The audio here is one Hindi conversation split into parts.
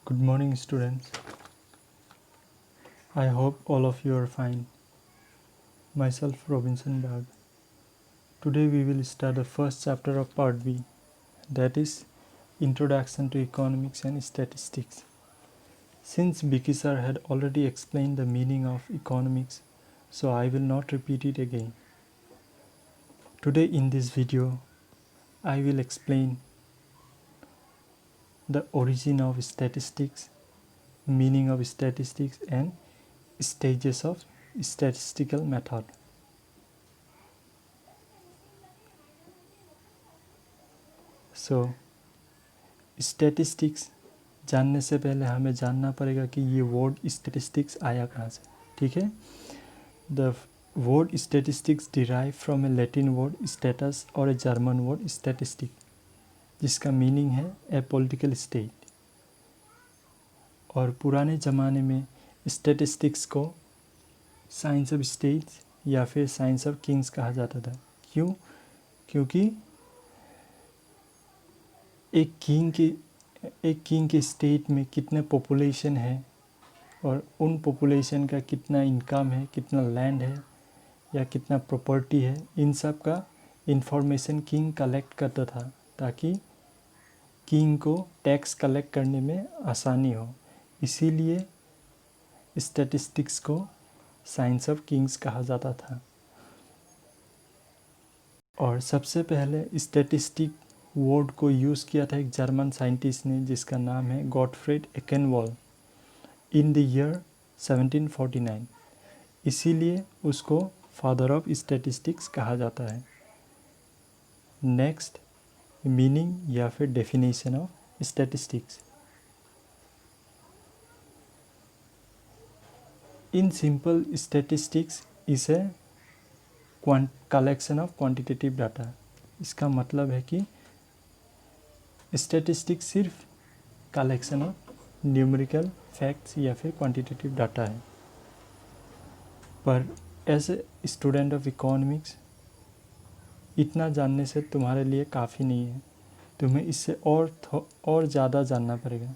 Good morning, students. I hope all of you are fine. Myself, Robinson Bag. Today we will start the first chapter of Part B, that is Introduction to Economics and Statistics. Since Vicky sir had already explained the meaning of economics, so I will not repeat it again. Today in this video, I will explain the origin of statistics, meaning of statistics, and stages of statistical method. So statistics जानने से पहले हमें जानना पड़ेगा कि ये वर्ड स्टैटिस्टिक्स आया कहाँ से. ठीक है. The word statistics derive from A Latin word status और ए जर्मन वर्ड स्टैटिस्टिक, जिसका मीनिंग है ए पॉलिटिकल स्टेट. और पुराने ज़माने में स्टैटिस्टिक्स को साइंस ऑफ स्टेट्स या फिर साइंस ऑफ किंग्स कहा जाता था. क्यों? क्योंकि एक किंग के स्टेट में कितने पॉपुलेशन है और उन पॉपुलेशन का कितना इनकम है, कितना लैंड है या कितना प्रॉपर्टी है, इन सब का इंफॉर्मेशन किंग कलेक्ट करता था ताकि किंग को टैक्स कलेक्ट करने में आसानी हो. इसीलिए स्टैटिस्टिक्स को साइंस ऑफ किंग्स कहा जाता था. और सबसे पहले स्टैटिस्टिक वर्ड को यूज़ किया था एक जर्मन साइंटिस्ट ने जिसका नाम है गॉटफ्रीड एकेनवॉल इन द ईयर 1749. इसीलिए उसको फादर ऑफ स्टैटिस्टिक्स कहा जाता है. नेक्स्ट, मीनिंग या फिर definition of statistics. In simple statistics is a collection of quantitative data. इसका मतलब है कि स्टैटिस्टिक्स सिर्फ कलेक्शन ऑफ न्यूमेरिकल फैक्ट्स या फिर क्वांटिटेटिव डाटा है. पर as a student of economics इतना जानने से तुम्हारे लिए काफ़ी नहीं है. तुम्हें इससे और ज़्यादा जानना पड़ेगा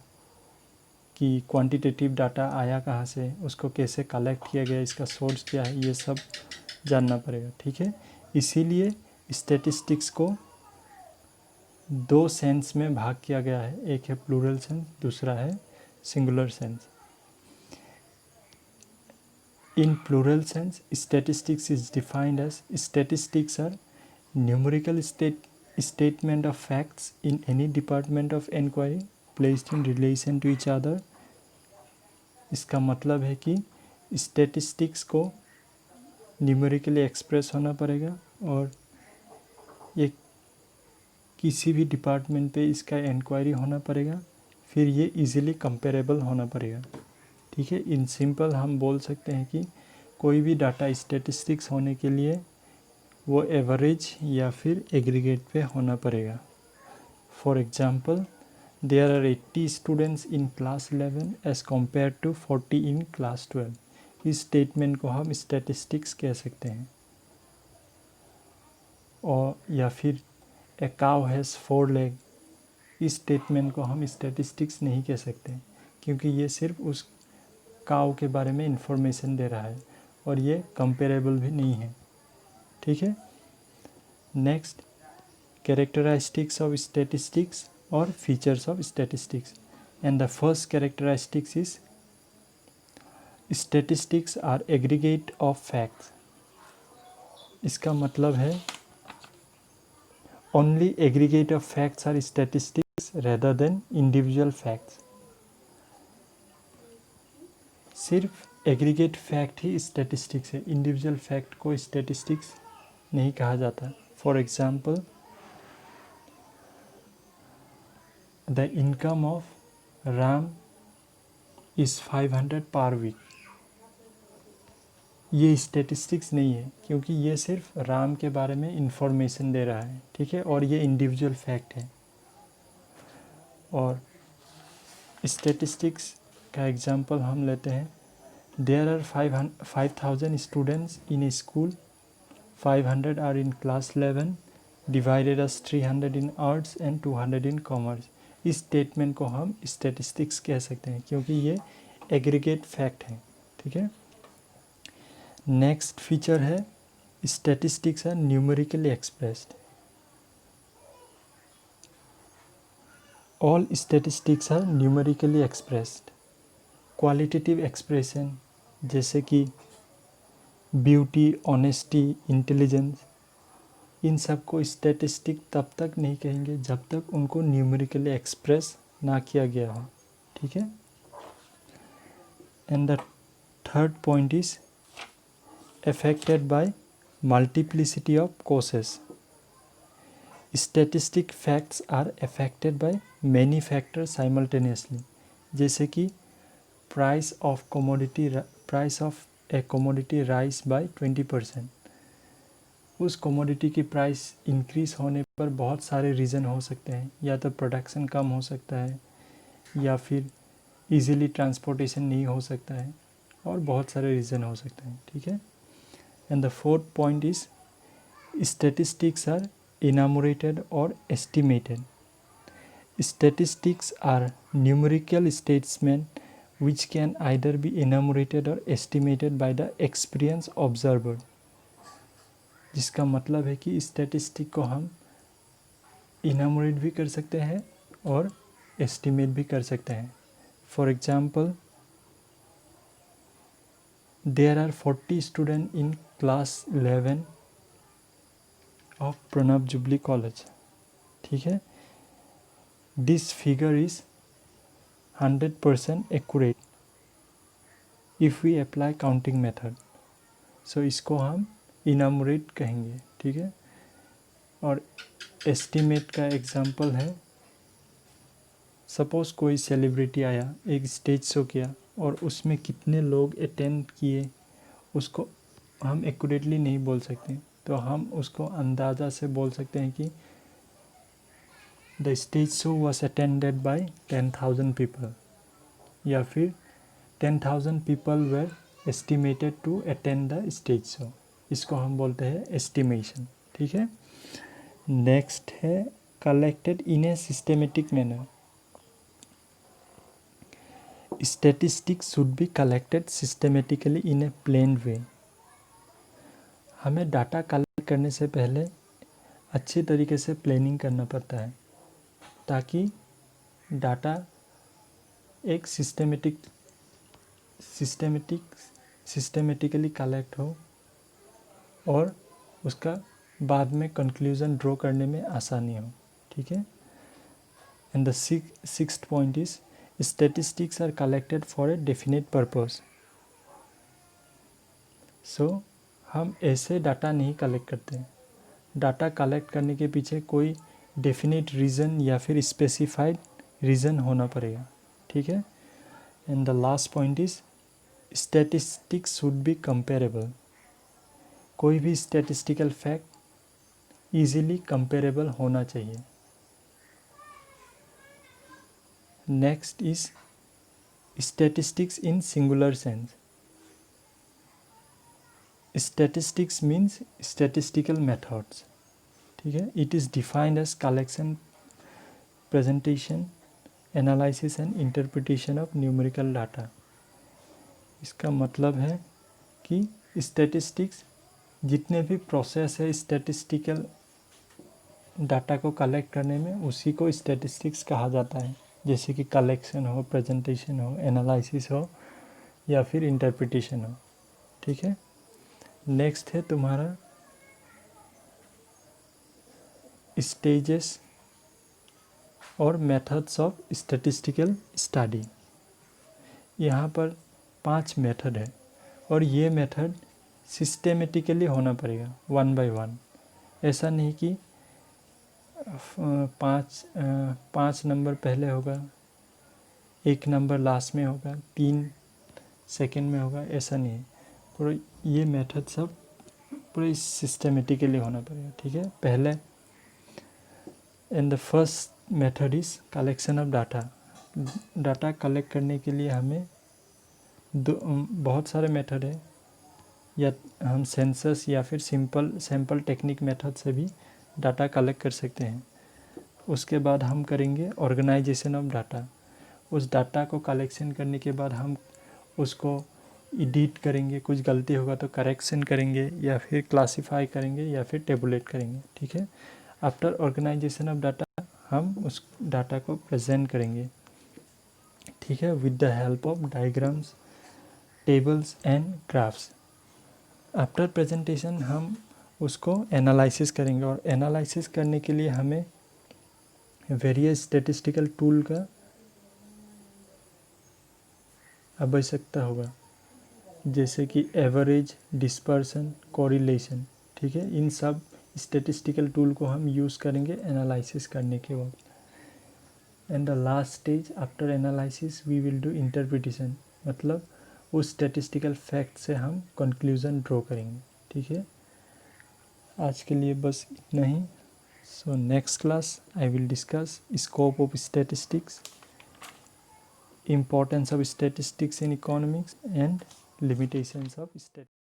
कि क्वांटिटेटिव डाटा आया कहाँ से, उसको कैसे कलेक्ट किया गया, इसका सोर्स क्या है, ये सब जानना पड़ेगा. ठीक है. इसीलिए स्टैटिस्टिक्स को दो सेंस में भाग किया गया है. एक है प्लूरल सेंस, दूसरा है singular sense. In plural sense statistics is defined as statistics are numerical statement of facts in any department of inquiry placed in relation to each other. इसका मतलब है कि स्टैटिस्टिक्स को न्यूमेरिकली एक्सप्रेस होना पड़ेगा और ये किसी भी डिपार्टमेंट पे इसका इंक्वायरी होना पड़ेगा, फिर ये इजीली कंपेरेबल होना पड़ेगा. ठीक है. इन सिंपल हम बोल सकते हैं कि कोई भी डाटा स्टैटिस्टिक्स होने के लिए वो एवरेज या फिर एग्रीगेट पे होना पड़ेगा. For example, there are 80 students in class 11 as compare to 40 in class 12. इस स्टेटमेंट को हम स्टैटिस्टिक्स कह सकते हैं. और या फिर ए काउ हैज़ 4 लेग, इस स्टेटमेंट को हम स्टैटिस्टिक्स नहीं कह सकते क्योंकि ये सिर्फ उस काउ के बारे में इंफॉर्मेशन दे रहा है और ये कंपेरेबल भी नहीं है. ठीक है. नेक्स्ट, कैरेक्टरिस्टिक्स ऑफ स्टैटिस्टिक्स और features of statistics. And the first characteristics is statistics are aggregate of facts. इसका मतलब है only aggregate of facts are statistics rather than individual facts. सिर्फ एग्रीगेट फैक्ट ही स्टैटिस्टिक्स है, इंडिविजुअल फैक्ट को स्टैटिस्टिक्स नहीं कहा जाता. For example, the income of Ram is 500 per week. ये स्टैटिस्टिक्स नहीं है क्योंकि ये सिर्फ राम के बारे में इंफॉर्मेशन दे रहा है. ठीक है. और ये इंडिविजुअल फैक्ट है. और स्टैटिस्टिक्स का एग्जांपल हम लेते हैं. There are 5000 students in a school, 500 are in class 11, divided as 300 in arts and 200 in commerce. इस स्टेटमेंट को हम स्टैटिस्टिक्स कह सकते हैं, क्योंकि ये एग्रीगेट फैक्ट है। ठीक है। नेक्स्ट फीचर है statistics are numerically expressed. All statistics are numerically expressed. Qualitative expression जैसे कि ब्यूटी, ऑनेस्टी, इंटेलिजेंस, इन सब को स्टैटिस्टिक तब तक नहीं कहेंगे जब तक उनको न्यूमेरिकली एक्सप्रेस ना किया गया हो। ठीक है। And the third point is affected by multiplicity of causes. Statistic facts are affected by many factors simultaneously. जैसे कि price of a commodity rise by 20%. उस commodity की price increase होने पर बहुत सारे reason हो सकते हैं, या तो production कम हो सकता है, या फिर easily transportation नहीं हो सकता है, और बहुत सारे reason हो सकते हैं। ठीक है। And the fourth point is statistics are enumerated or estimated. Statistics are numerical statements which can either be enumerated or estimated by the experienced observer. जिसका मतलब है कि स्टैटिस्टिक को हम इनमरेट भी कर सकते हैं और एस्टिमेट भी कर सकते हैं। For example, there are 40 students in class 11 of Pranab Jubilee College. ठीक है। This figure is 100% accurate if we apply counting method. So इसको हम इनमरेट कहेंगे। ठीक है। और एस्टिमेट का एग्जाम्पल है, सपोज़ कोई सेलिब्रिटी आया, एक स्टेज शो किया, और उसमें कितने लोग अटेंड किए उसको हम एक्यूरेटली नहीं बोल सकते, तो हम उसको अंदाज़ा से बोल सकते हैं कि the stage show was attended by 10,000 people, या फिर 10,000 people were estimated to attend the stage show. इसको हम बोलते हैं एस्टिमेशन। ठीक है। नेक्स्ट है collected in a systematic manner. Statistics should be collected systematically in a plain way. हमें डाटा कलेक्ट करने से पहले अच्छी तरीके से प्लानिंग करना पड़ता है, ताकि डाटा एक सिस्टेमेटिकली कलेक्ट हो और उसका बाद में कंक्लूजन ड्रॉ करने में आसानी हो। ठीक है। And the sixth point is statistics are collected for a definite purpose. So हम ऐसे डाटा नहीं कलेक्ट करते। डाटा कलेक्ट करने के पीछे कोई डेफिनेट रीज़न या फिर स्पेसिफाइड रीज़न होना पड़ेगा। ठीक है। And the last point is statistics should be comparable. कोई भी स्टैटिस्टिकल फैक्ट ईजिली कंपेरेबल होना चाहिए। Next is statistics in singular sense. Statistics means statistical methods. ठीक है। It is defined as collection, presentation, analysis and interpretation of numerical data. इसका मतलब है कि स्टैटिस्टिक्स जितने भी प्रोसेस है स्टैटिस्टिकल डाटा को कलेक्ट करने में, उसी को स्टैटिस्टिक्स कहा जाता है। जैसे कि कलेक्शन हो, प्रेजेंटेशन हो, एनालिसिस हो, या फिर इंटरप्रिटेशन हो। ठीक है। नेक्स्ट है तुम्हारा स्टेजेस और मेथड्स ऑफ स्टैटिस्टिकल स्टडी। यहाँ पर 5 मेथड है, और ये मेथड सिस्टेमेटिकली होना पड़ेगा, 1 by 1। ऐसा नहीं कि 5 नंबर पहले होगा, 1 नंबर लास्ट में होगा, 3 सेकेंड में होगा, ऐसा नहीं है। पूरा ये मेथड सब पूरे सिस्टेमेटिकली होना पड़ेगा। ठीक है। पहले and the first method is collection of data. Data collect करने के लिए हमें बहुत सारे मेथड है, या हम सेंसस या फिर सिंपल सैम्पल टेक्निक मेथड से भी डाटा कलेक्ट कर सकते हैं। उसके बाद हम करेंगे ऑर्गेनाइजेशन ऑफ डाटा। उस डाटा को कलेक्शन करने के बाद हम उसको एडिट करेंगे, कुछ गलती होगा तो करेक्शन करेंगे, या फिर क्लासीफाई करेंगे, या फिर टेबुलेट करेंगे। ठीक है, आफ्टर ऑर्गेनाइजेशन ऑफ डाटा हम उस डाटा को प्रेजेंट करेंगे। ठीक है, with the help of diagrams, tables and graphs. After presentation हम उसको एनालिसिस करेंगे, और एनालिसिस करने के लिए हमें वेरियस स्टैटिस्टिकल टूल का आवश्यकता होगा, जैसे कि एवरेज, डिस्पर्सन, कोरिलेशन। ठीक है, इन सब स्टैटिस्टिकल टूल को हम यूज़ करेंगे एनालिसिस करने के वक्त। And the last stage after analysis we will do interpretation, मतलब उस स्टैटिस्टिकल फैक्ट से हम कंक्लूजन ड्रॉ करेंगे। ठीक है, आज के लिए बस इतना ही। So next class I will discuss scope of statistics, importance of statistics in economics, and limitations of statistics.